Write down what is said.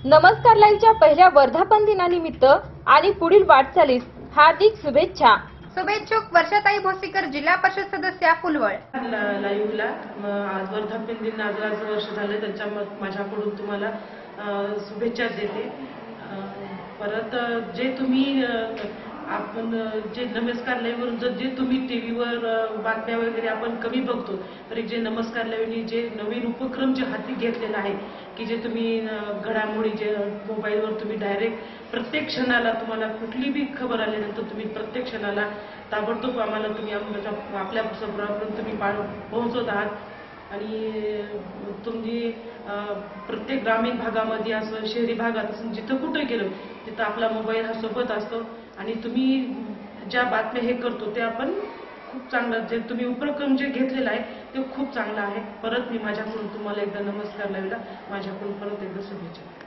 नमस्कार लाईव्हच्या पहिल्या वर्धापन दिनानिमित्त आणि पुढील वाटचालीस हार्दिक शुभेच्छा। शुभेच्छुक वर्षाताई भोसीकर, जिल्हा परिषद सदस्य फुलवळ। लाईव्हला आज वर्धापन दिन आज वर्ष झाले, त्यांच्या माझ्याकडून तुम्हाला शुभेच्छा देते। परत जे तुम्ही आपण जे नमस्कार लाईव्हवर जे तुम्ही टीव्हीवर बातम्या वगैरे आपण कमी बघतो, तरी जे नमस्कार लाईव्हनी जे नवीन उपक्रम जे हाती घेतलेला आहे की जे तुम्ही घडामोडी जे मोबाईलवर तुम्ही डायरेक्ट प्रत्येक क्षणाला तुम्हाला कुठली बी खबर आल्यानंतर तुम्ही प्रत्येक क्षणाला ताबडतोब आम्हाला तुम्ही आपल्या समोरापर्यंत तुम्ही पोहोचवत आहात। आणि तुम्ही प्रत्येक ग्रामीण भागामध्ये असं शहरी भागात असं जिथं कुठे गेलो तिथं आपला मोबाईल हा सोबत असतो आणि तुम्ही ज्या बातम्या हे करतो ते आपण खूप चांगलं जे तुम्ही उपक्रम जे घेतलेला आहे ते खूप चांगला आहे। परत मी माझ्याकडून तुम्हाला एकदा नमस्कार लावला, माझ्याकडून परत एकदा शुभेच्छा।